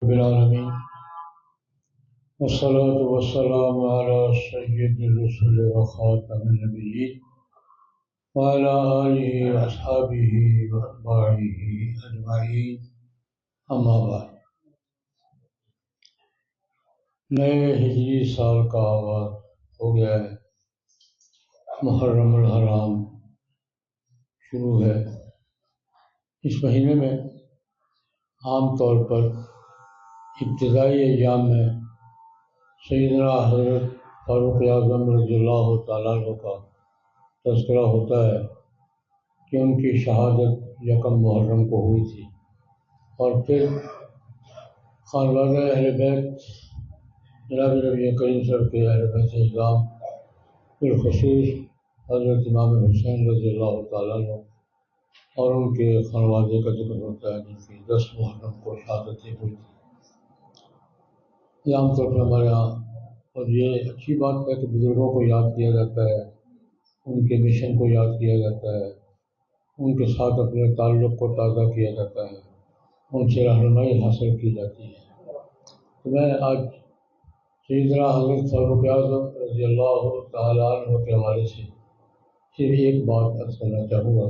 رب العالمین والصلاة والسلام على سید الرسل وخاتم النبیین وعلى آلہ واصحابہ واتباعہ اجمعین، اما بعد۔ نئے ہجری سال کا آغاز ہو گیا ہے، محرم الحرام شروع ہے۔ اس مہینے میں عام طور پر ابتدائی ایام میں سیدنا حضرت فاروق اعظم رضی اللہ تعالیٰ عنہ کا تذکرہ ہوتا ہے کہ ان کی شہادت یکم محرم کو ہوئی تھی، اور پھر خانوادہ اہل بیت جناب نبی کریم صلی اللہ علیہ وسلم کے اہل بیت اعظام، بالخصوص حضرت امام حسین رضی اللہ تعالیٰ عنہ اور ان کے خانوادے کا ذکر ہوتا ہے جن کی 10 محرم کو شہادتیں ہوئی تھی۔ یہ عام طور پر ہمارے یہاں، اور یہ اچھی بات ہے کہ بزرگوں کو یاد کیا جاتا ہے، ان کے مشن کو یاد کیا جاتا ہے، ان کے ساتھ اپنے تعلق کو تازہ کیا جاتا ہے، ان سے رہنمائی حاصل کی جاتی ہے۔ تو میں آج سیدنا حضرت فاروق اعظم رضی اللہ تعالیٰ عنہ کے حوالے سے صرف ایک بات عرض کرنا چاہوں گا،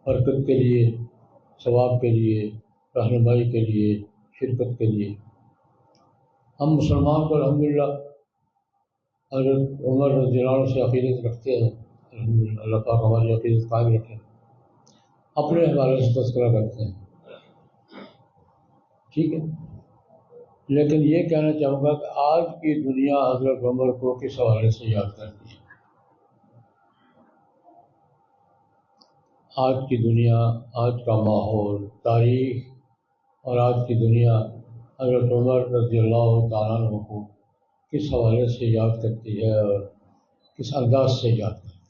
برکت کے لیے، ثواب کے لیے، رہنمائی کے لیے، شرکت کے لیے۔ ہم مسلمان تو الحمدللہ حضرت عمر رضی اللہ عنہ سے عقیدت رکھتے ہیں، الحمدللہ اللہ پاک ہماری عقیدت قائم رکھے، اپنے حوالے سے تذکرہ کرتے ہیں، ٹھیک ہے۔ لیکن یہ کہنا چاہوں گا کہ آج کی دنیا حضرت عمر کو کس حوالے سے یاد کرتی ہے؟ آج کی دنیا، آج کا ماحول، تاریخ اور آج کی دنیا حضرت عمر رضی اللہ تعالیٰ عنہ کو کس حوالے سے یاد کرتی ہے اور کس انداز سے یاد کرتی ہے؟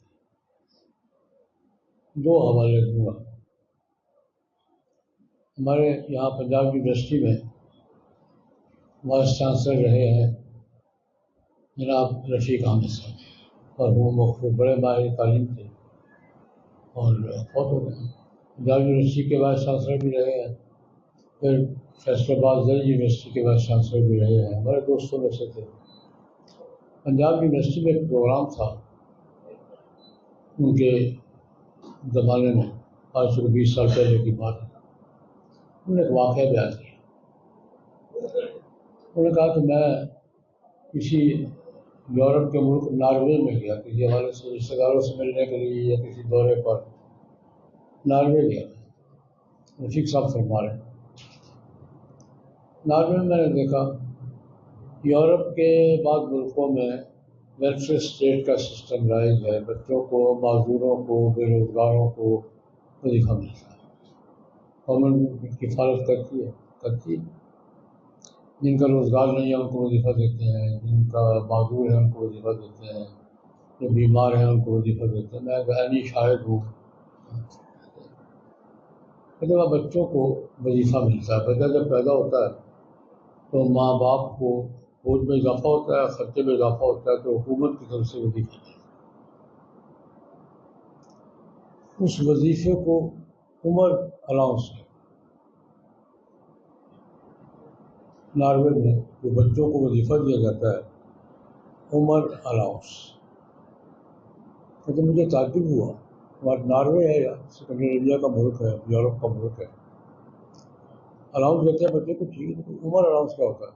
2 حوالے دوں گا۔ ہمارے یہاں پنجاب یونیورسٹی میں وائس چانسلر رہے ہیں جناب رفیق احمد صاحب، اور وہ مخصوص بڑے ماہر تعلیم تھے اور فوت ہو گئے۔ پنجاب یونیورسٹی کے وائس چانسلر بھی رہے ہیں، پھر فیصل آباد زرعی یونیورسٹی کے وائس چانسلر بھی رہے ہیں، ہمارے دوستوں میں سے تھے۔ پنجاب یونیورسٹی میں ایک پروگرام تھا ان کے زمانے میں، آج سے 20 سال پہلے کی بات ہے۔ انہوں نے ایک واقعہ بیان کیا، انہوں نے کہا کہ میں کسی یورپ کے ملک ناروے میں گیا، کسی حوالے سے رشتہ داروں سے ملنے کے لیے یا کسی دورے پر ناروے گیا۔ رفیق صاحب فرما رہے ہیں ناروے میں میں نے دیکھا یورپ کے بعض ملکوں میں ویلفیئر اسٹیٹ کا سسٹم رائج ہے، بچوں کو، معذوروں کو، بے روزگاروں کو وظیفہ ملتا ہے، گورنمنٹ کفالت کرتی ہے۔ جن کا روزگار نہیں ہے ان کو وظیفہ دیتے ہیں، جن کا معذور ہے ان کو وظیفہ دیتے ہیں، جو بیمار ہیں ان کو وظیفہ دیتے ہیں۔ میں ذہنی شاہد ہوں کہ جب بچوں کو وظیفہ ملتا ہے، بچہ جب پیدا ہوتا ہے تو ماں باپ کو بوجھ میں اضافہ ہوتا ہے، خرچے میں اضافہ ہوتا ہے، تو حکومت کی طرف سے وظیفہ ملتا ہے۔ اس وظیفے کو عمر الاؤنس ہے۔ ناروے میں جو بچوں کو وظیفہ دیا جاتا ہے عمر الاؤنس، لیکن مجھے تعجب ہوا، ہمارا ناروے ہے یا اسکینڈینیویا کا ملک ہے، یورپ کا ملک ہے، الاؤنس دیتے ہیں بچے کو، ٹھیک ہے، عمر الاؤنس کیا ہوتا ہے؟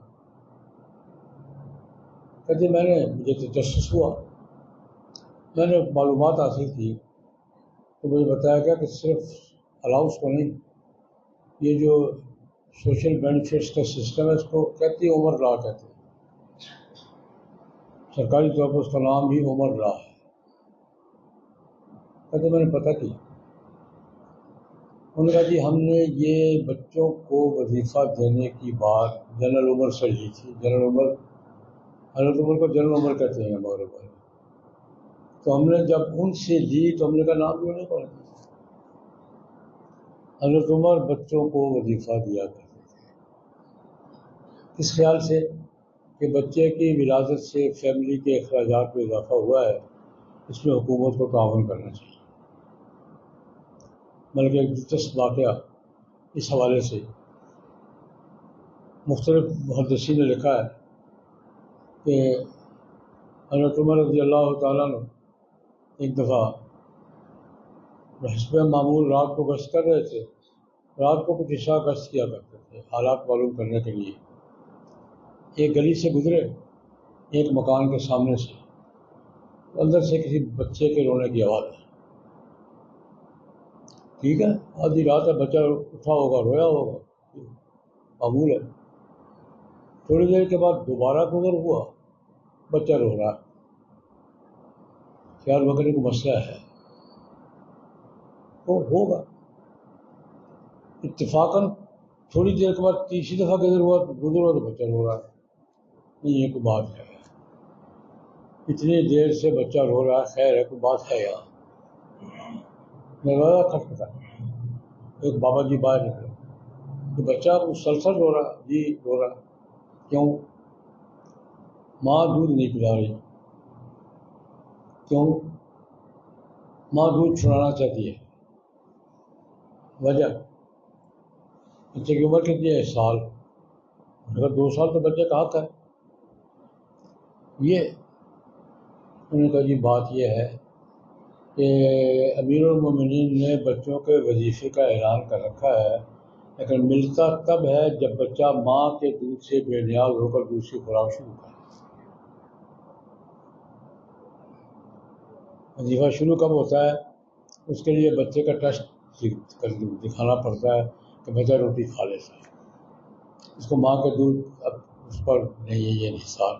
کہتے مجھے تجسس ہوا، میں نے معلومات حاصل کی تو مجھے بتایا گیا کہ صرف الاؤنس کو نہیں، یہ جو سوشل بینیفٹس کا سسٹم ہے اس کو کہتی ہے عمر لا کہتے ہیں، سرکاری طور پر اس کا نام بھی عمر لا ہے۔ کہتے میں نے پتہ کیا، انہوں نے کہا جی ہم نے یہ بچوں کو وظیفہ دینے کی بات جنرل عمر سے لی تھی۔ جنرل عمر، حضرت عمر کو جنرل عمر کہتے ہیں ہمارے بھائی، تو ہم نے جب ان سے لی تو ہم نے کہا نام کیوں نہیں پڑا؟ حضرت عمر بچوں کو وظیفہ دیا کرتے تھے، اس خیال سے کہ بچے کی ولادت سے فیملی کے اخراجات میں اضافہ ہوا ہے، اس میں حکومت کو تعاون کرنا چاہیے۔ بلکہ ایک دلچسپ واقعہ اس حوالے سے مختلف محدثین نے لکھا ہے کہ حضرت عمر رضی اللہ تعالیٰ نے ایک دفعہ حسب معمول رات کو گشت کر رہے تھے. رات کو کچھ عشاء گشت کیا کرتے تھے حالات معلوم کرنے کے لیے. ایک گلی سے گزرے ایک مکان کے سامنے سے، اندر سے کسی بچے کے رونے کی آواز ہے. ٹھیک ہے، آدھی رات ہے، بچہ اٹھا ہوگا، رویا ہوگا، معمول ہے. تھوڑی دیر کے بعد دوبارہ گزر ہوا، بچہ رو رہا ہے. خیال وغیرہ کو مسئلہ ہے تو ہوگا. اتفاقاً تھوڑی دیر کے بعد تیسری دفعہ گزر ہوا تو بچہ رو رہا ہے. نہیں، یہ کوئی بات ہے، اتنی دیر سے بچہ رو رہا ہے، خیر ہے، کوئی بات ہے یار. دروازہ کھٹکھٹا، ایک بابا جی باہر نکلے کہ بچہ مسلسل رو رہا ہے. جی رو رہا ہے. کیوں؟ ماں دودھ نہیں پلا رہی. کیوں؟ ماں دودھ چھڑانا چاہتی ہے. وجہ؟ بچے کی عمر کتنی ہے؟ 1 سال. اگر 2 سال تو بچے کا حق ہے. یہ انہوں نے کہا جی بات یہ ہے کہ امیر المومنین نے بچوں کے وظیفے کا اعلان کر رکھا ہے، لیکن ملتا تب ہے جب بچہ ماں کے دودھ سے بے نیاز ہو کر دوسری خوراک شروع کرے. وظیفہ شروع کب ہوتا ہے؟ اس کے لیے بچے کا ٹیسٹ دکھانا پڑتا ہے کہ بچہ روٹی کھا لیتا ہے. اس کو ماں کے دودھ اب اس پر نہیں ہے یہ انحصار.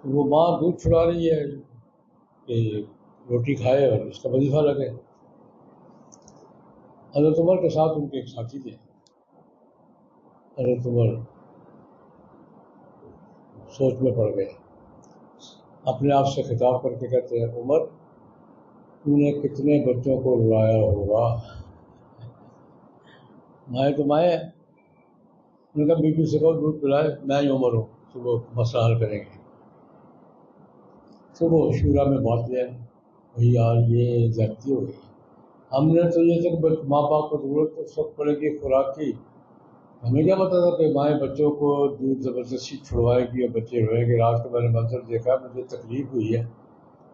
وہ ماں دودھ چھڑا رہی ہے کہ روٹی کھائے اور اس کا وظیفہ لگے. حضرت عمر کے ساتھ ان کے ایک ساتھی تھے. حضرت عمر سوچ میں پڑ گئے، اپنے آپ سے خطاب کر کے کہتے ہیں عمر تو نے کتنے بچوں کو رلایا ہوگا. مائیں تو مائیں. انہوں نے کہا بیوی سے کہو دودھ پلائے، میں ہی عمر ہوں، صبح مسئلہ حل کریں گے. صبح شورا میں بات لیا، بھائی یار یہ زیادتی ہو گئی. ہم نے تو یہ تک ماں باپ کو ضرورت تو سب پڑے گی خوراک کی. ہمیں کیا پتا تھا کہ مائیں بچوں کو دودھ زبردستی چھڑوائے گی اور بچے روئیں گے. رات کو میں نے منظر دیکھا، مجھے تکلیف ہوئی ہے.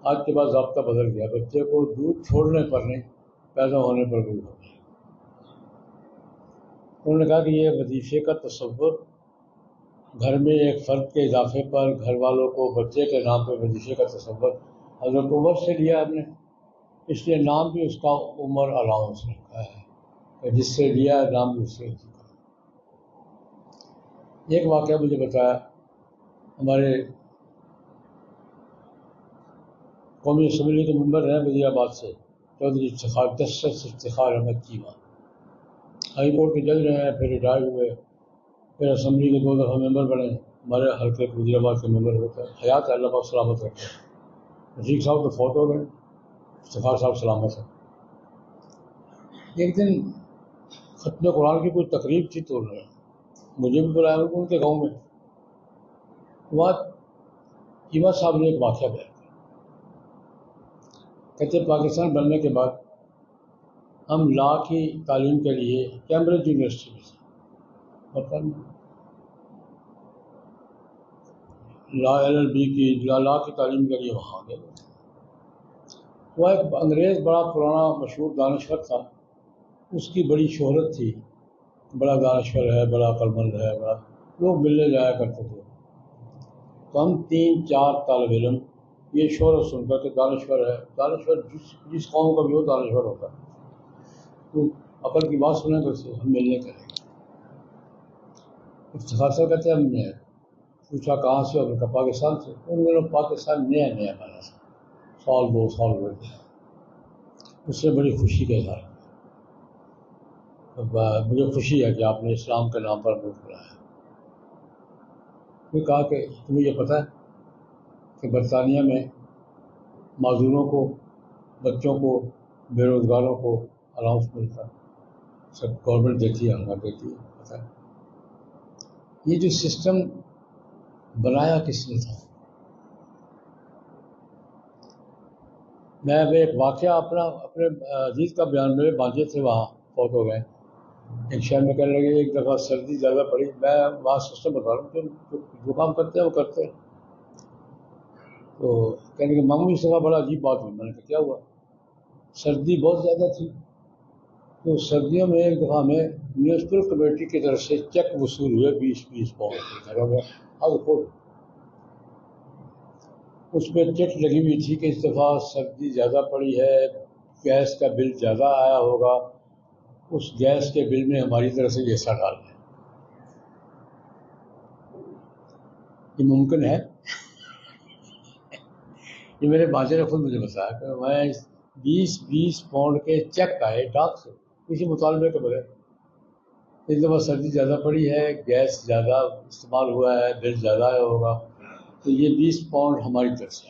آج کے بعد ضابطہ بدل گیا، بچے کو دودھ چھوڑنے پر نہیں، پیدا ہونے پر بھی ہونا. انہوں نے کہا کہ یہ وظیفے کا تصور گھر میں ایک فرد کے اضافے پر گھر والوں کو بچے کے نام پہ وظیفے کا تصور حضرت عمر سے لیا ہم نے، اس لیے نام بھی اس کا عمر الاؤنس رکھا ہے کہ جس سے لیا نام بھی اس سے. ایک واقعہ مجھے بتایا، ہمارے قومی اسمبلی کے ممبر ہیں وزیر آباد سے، چودھری افتخار احمد چیمہ، ہائی کورٹ کے جج رہے ہیں، پھر ریٹائر ہوئے، پھر اسمبلی کے 2 دفعہ ممبر بنے. ہمارے حلقے کے وزیر آباد کے ممبر ہوتے ہیں. حیات ہے، اللہ پاک سلامت رکھے. رفیق صاحب تو فوت ہو گئے، افتخار صاحب سلامت ہے. ایک دن ختم قرآن کی کوئی تقریب تھی تو انہوں نے مجھے بھی بلایا ان کے گاؤں میں. وہاں چیمہ صاحب نے ایک واقعہ بیان کیا. کہتے پاکستان بننے کے بعد ہم لا کی تعلیم کے لیے کیمبرج یونیورسٹی میں تھے، مطلب لا LLB کی لا کی تعلیم کے لیے وہاں گئے. وہ ایک انگریز بڑا پرانا مشہور دانشور تھا، اس کی بڑی شہرت تھی، بڑا دانشور ہے، بڑا عقل مند ہے، بڑا، لوگ ملنے جایا کرتے تھے. تو ہم 3-4 طالب علم یہ شہرت سن کر کہ دانشور ہے، دانشور جس قوم کا بھی ہو دانشور ہوتا ہے، تو عقل کی بات سنیں تو اسے ہم ملنے کریں گے. افتخار صاحب کہتے ہیں ہم نے پوچھا کہاں سے، اور کہا پاکستان سے. ان دنوں پاکستان نیا بنا تھا، 1-2 سال ہوئے تھے. اس سے بڑی خوشی کا اظہار کیا. مجھے خوشی ہے کہ آپ نے اسلام کے نام پر ملک بنایا. نے کہا کہ تمہیں یہ پتہ ہے کہ برطانیہ میں معذوروں کو، بچوں کو، بے روزگاروں کو الاؤنس ملتا ہے، سب گورنمنٹ دیتی ہے، ہمارا دیتی ہے. پتہ ہے یہ جو سسٹم بنایا کس نے تھا؟ میں اب ایک واقعہ اپنے عزیز کا بیان، میرے بانجے تھے وہاں، فوت ہو گئے. ایک شہر میں کہنے لگے ایک دفعہ سردی زیادہ پڑی، میں وہاں سسٹم بتا رہا ہوں کہ جو کام کرتے ہیں وہ کرتے ہیں، تو کہنے کہ معمولی صبح بڑا عجیب بات ہوئی۔ میں نے کہا کیا ہوا؟ سردی بہت زیادہ تھی، تو سردیوں میں ایک دفعہ ہمیں میونسپل کمیٹی کی طرف سے چیک وصول ہوئے 20 پاؤنڈ، اس میں چیک لگی ہوئی تھی کہ اس دفعہ سردی زیادہ پڑی ہے، گیس کا بل زیادہ آیا ہوگا، اس گیس کے بل میں ہماری طرف سے یہ حصہ ڈال دیں۔ یہ ممکن ہے؟ یہ میرے بانجے نے خود مجھے بتایا کہ میں 20 پاؤنڈ کے چیک آئے ڈاک سے کسی مطالبے کے بغیر، اس دفعہ سردی زیادہ پڑی ہے، گیس زیادہ استعمال ہوا ہے، بل زیادہ آیا ہوگا، تو یہ 20 پاؤنڈ ہماری طرف سے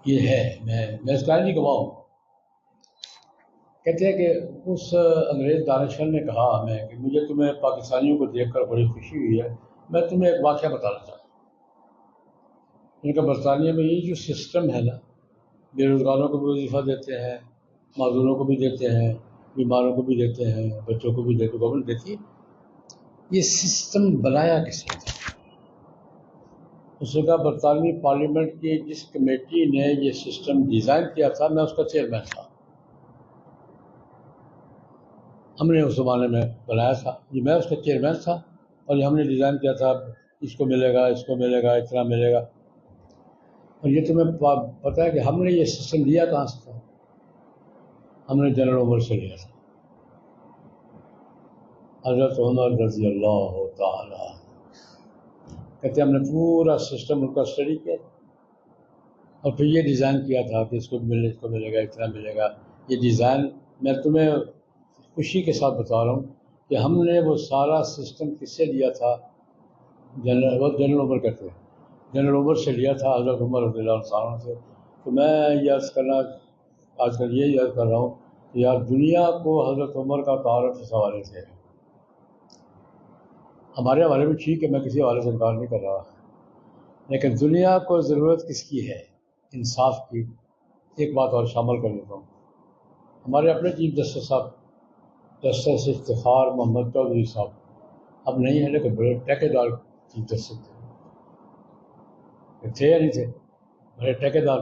یہ ہے۔ میں اس کا نہیں گواہ ہوں۔ کہتے ہیں کہ اس انگریز دانشور نے کہا ہمیں کہ مجھے تمہیں پاکستانیوں کو دیکھ کر بڑی خوشی ہوئی ہے، میں تمہیں ایک واقعہ بتانا چاہتا ہوں۔ ان کا برطانیہ میں یہ جو سسٹم ہے نا، بے روزگاروں کو بھی وظیفہ دیتے ہیں، معذوروں کو بھی دیتے ہیں، بیماروں کو بھی دیتے ہیں، بچوں کو بھی دیتے، گورنمنٹ دیتی ہے، یہ سسٹم بنایا کس نے؟ اس کا برطانوی پارلیمنٹ کی جس کمیٹی نے یہ سسٹم ڈیزائن کیا تھا، میں اس کا چیئرمین تھا، ہم نے اس زمانے میں بنایا تھا، یہ میں اس کا چیئرمین تھا، اور یہ ہم نے ڈیزائن کیا تھا، اس کو ملے گا، اس کو ملے گا، اتنا ملے گا۔ اور یہ تمہیں پتہ ہے کہ ہم نے یہ سسٹم لیا کہاں سے تھا؟ ہم نے جنرل عمر سے لیا تھا، حضرت عمر رضی اللہ تعالیٰ۔ کہتے ہیں ہم نے پورا سسٹم ان کا اسٹڈی کیا اور پھر یہ ڈیزائن کیا تھا کہ اس کو ملے گا، اتنا ملے گا۔ یہ ڈیزائن میں تمہیں خوشی کے ساتھ بتا رہا ہوں کہ ہم نے وہ سارا سسٹم کس سے لیا تھا؟ جنرل عمر کہتے ہیں، جنرل عمر سے لیا تھا، حضرت عمر رضی اللہ عنہ سے۔ تو میں یہ عرض کرنا آج کل یہ عرض کر رہا ہوں کہ یار دنیا کو حضرت عمر کا تعارف اس حوالے سے ہے، ہمارے حوالے بھی ٹھیک ہے، میں کسی حوالے سے انکار نہیں کر رہا، لیکن دنیا کو ضرورت کس کی ہے؟ انصاف کی۔ ایک بات اور شامل کر لیتا ہوں، ہمارے اپنے چیف جسٹس صاحب جسٹس افتخار محمد چودھری صاحب اب نہیں ہیں، لیکن بڑے ٹھیکیدار چیف جسٹس تھے یا نہیں تھے؟ بڑے ٹھیکیدار۔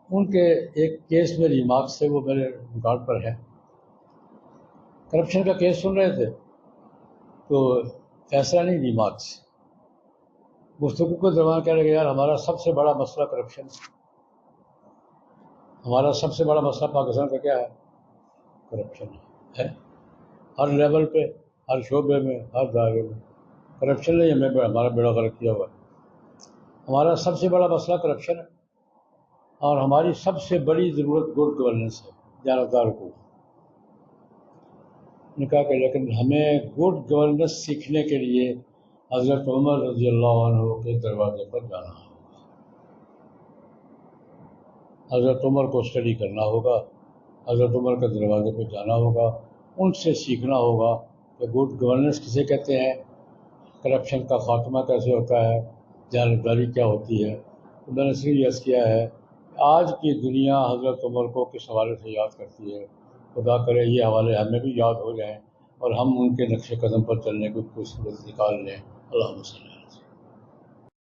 ان کے ایک کیس میں ریمارکس تھے، وہ میرے ریکارڈ پر ہے، کرپشن کا کیس سن رہے تھے تو فیصلہ نہیں، ریمارکس گفتگو کے دوران کہہ رہے کہ یار ہمارا سب سے بڑا مسئلہ کرپشن، ہمارا سب سے بڑا مسئلہ پاکستان کا کیا ہے؟ کرپشن ہے، ہر لیول پہ، ہر شعبے میں، ہر دائرے میں کرپشن نہیں، ہمارا بیڑا غرق کیا ہوا ہے، ہمارا سب سے بڑا مسئلہ کرپشن ہے، اور ہماری سب سے بڑی ضرورت گڈ گورننس ہے، جانبدار حکومت نے کہا کہ لیکن ہمیں گڈ گورننس سیکھنے کے لیے حضرت عمر رضی اللہ عنہ کے دروازے پر جانا ہوگا، حضرت عمر کو اسٹڈی کرنا ہوگا، حضرت عمر کے دروازے پہ جانا ہوگا، ان سے سیکھنا ہوگا کہ گڈ گورننس کسے کہتے ہیں، کرپشن کا خاتمہ کیسے ہوتا ہے، جانبداری کیا ہوتی ہے۔ تو میں نے صرف عرض کیا ہے کہ آج کی دنیا حضرت عمر کو کس حوالے سے یاد کرتی ہے، خدا کرے یہ حوالے ہمیں بھی یاد ہو جائیں اور ہم ان کے نقش قدم پر چلنے کی کوئی صورت نکال لیں۔ اللہم صلی